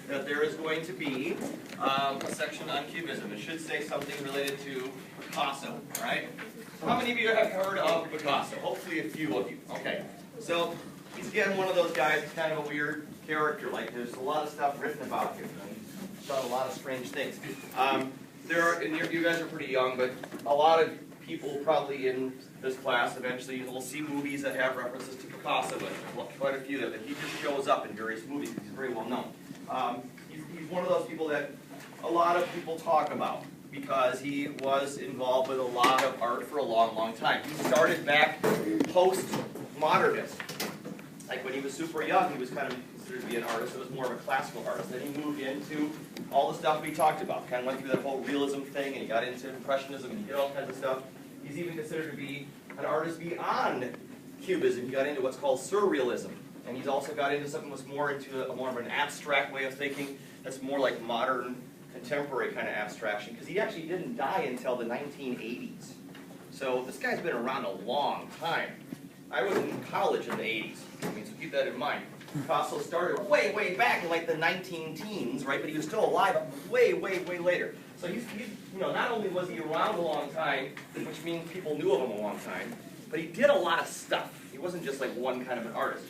that there is going to be a section on Cubism. It should say something related to Picasso, right? So how many of you have heard of Picasso? Hopefully a few of you. Okay, so he's again one of those guys, he's kind of a weird character. Like there's a lot of stuff written about him. He's done a lot of strange things. And you guys are pretty young, but a lot of people probably in this class eventually will see movies that have references to Picasso, but quite a few of them. He just shows up in various movies because he's very well known. He's one of those people that a lot of people talk about because he was involved with a lot of art for a long, long time. He started back post-modernist. Like when he was super young, he was kind of considered to be an artist. It was more of a classical artist. Then he moved into all the stuff we talked about. Kind of went through that whole realism thing, and he got into impressionism, and he did all kinds of stuff. He's even considered to be an artist beyond Cubism. He got into what's called surrealism. And he's also got into something that's more into more of an abstract way of thinking that's more like modern, contemporary kind of abstraction. Because he actually didn't die until the 1980s. So this guy's been around a long time. I was in college in the 80s. I mean, so keep that in mind. Picasso started way, way back in like the 19-teens, right? But he was still alive way, way, way later. So he's not only was he around a long time, which means people knew of him a long time, but he did a lot of stuff. He wasn't just like one kind of an artist.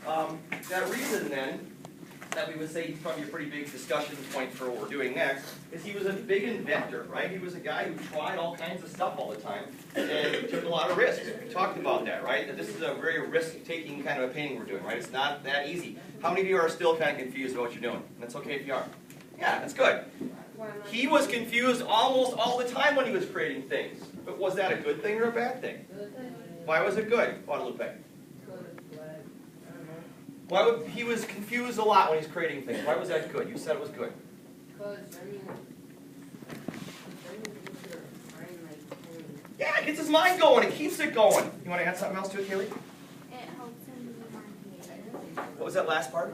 That reason then, that we would say he's probably a pretty big discussion point for what we're doing next, is he was a big inventor, right? He was a guy who tried all kinds of stuff all the time, and took a lot of risks. We talked about that, right? That this is a very risk-taking kind of a painting we're doing, right? It's not that easy. How many of you are still kind of confused about what you're doing? That's okay if you are. Yeah, that's good. He was confused almost all the time when he was creating things. But was that a good thing or a bad thing? Why was it good, Guadalupe? He was confused a lot when he's creating things. Why was that good? You said it was good. Yeah, it gets his mind going. It keeps it going. You want to add something else to it, Kaylee? It helps him be more creative. What was that last part?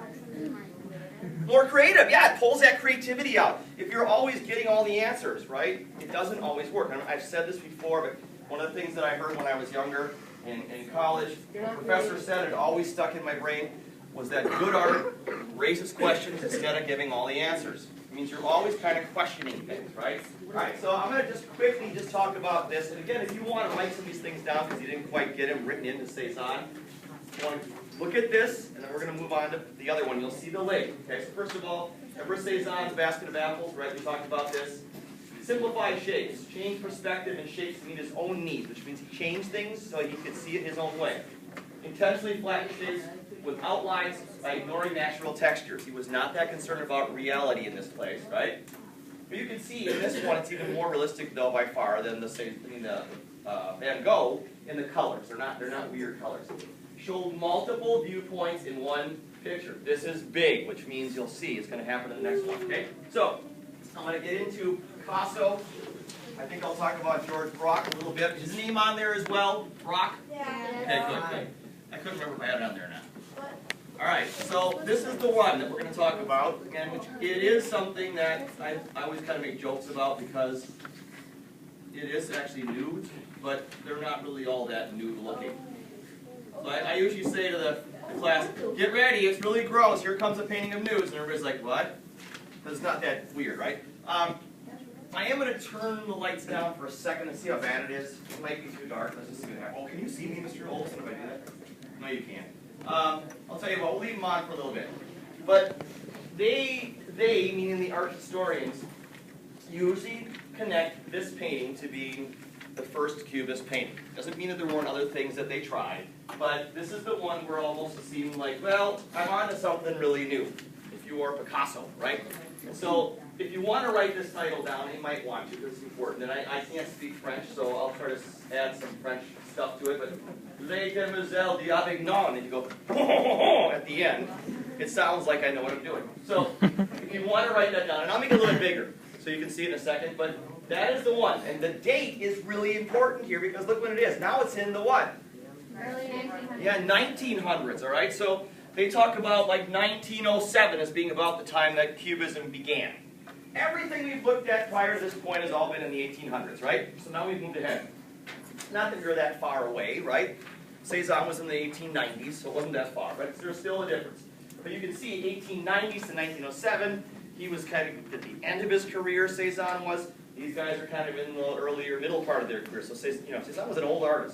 More creative. Yeah, it pulls that creativity out. If you're always getting all the answers, right, it doesn't always work. I've said this before, but one of the things that I heard when I was younger in college, the professor said, it always stuck in my brain, was that good art raises questions instead of giving all the answers. It means you're always kind of questioning things, right? All right, so I'm going to just quickly talk about this. And again, if you want to write some of these things down because you didn't quite get them written into Cezanne, you want to look at this, and then we're going to move on to the other one. You'll see the lake. Okay, so first of all, remember Cezanne's basket of apples, right? We talked about this. Simplify shapes. Change perspective and shapes to meet his own needs, which means he changed things so he could see it his own way. Intentionally flattened shapes with outlines by ignoring natural textures. He was not that concerned about reality in this place, right? But you can see in this one, it's even more realistic, though, by far than the Van Gogh in the colors. They're not weird colors. Showed multiple viewpoints in one picture. This is big, which means you'll see it's going to happen in the next one. Okay, so I'm going to get into Picasso. I think I'll talk about George Braque a little bit. Is his name on there as well? Braque? Yeah. Okay, good. I couldn't remember if I had it on there or not. All right, so this is the one that we're going to talk about. Again, which it is something that I always kind of make jokes about because it is actually nude, but they're not really all that nude looking. So I usually say to the class, get ready, it's really gross, here comes a painting of nudes. And everybody's like, what? Because it's not that weird, right? I am going to turn the lights down for a second and see how bad it is. It might be too dark. Let's just see what happens. Oh, can you see me, Mr. Olson, if I do that? No, you can't. I'll tell you what, we'll leave them on for a little bit. But they, meaning the art historians, usually connect this painting to being the first Cubist painting. Doesn't mean that there weren't other things that they tried, but this is the one where almost it seemed like, well, I'm on to something really new, if you are Picasso, right? And so if you want to write this title down, you might want to, because it's important. And I can't speak French, so I'll try to add some French stuff to it, but Les Demoiselles d'Avignon, and you go, at the end, it sounds like I know what I'm doing. So if you want to write that down, and I'll make it a little bit bigger, so you can see it in a second, but that is the one. And the date is really important here, because look when it is. Now it's in the what? Early 1900s. Yeah, 1900s, all right? So they talk about like 1907 as being about the time that Cubism began. Everything we've looked at prior to this point has all been in the 1800s, right? So now we've moved ahead. Not that you're that far away, right? Cezanne was in the 1890s, so it wasn't that far, but there's still a difference. But you can see 1890s to 1907, he was kind of at the end of his career, Cezanne was. These guys are kind of in the earlier, middle part of their career. So Cezanne was an old artist.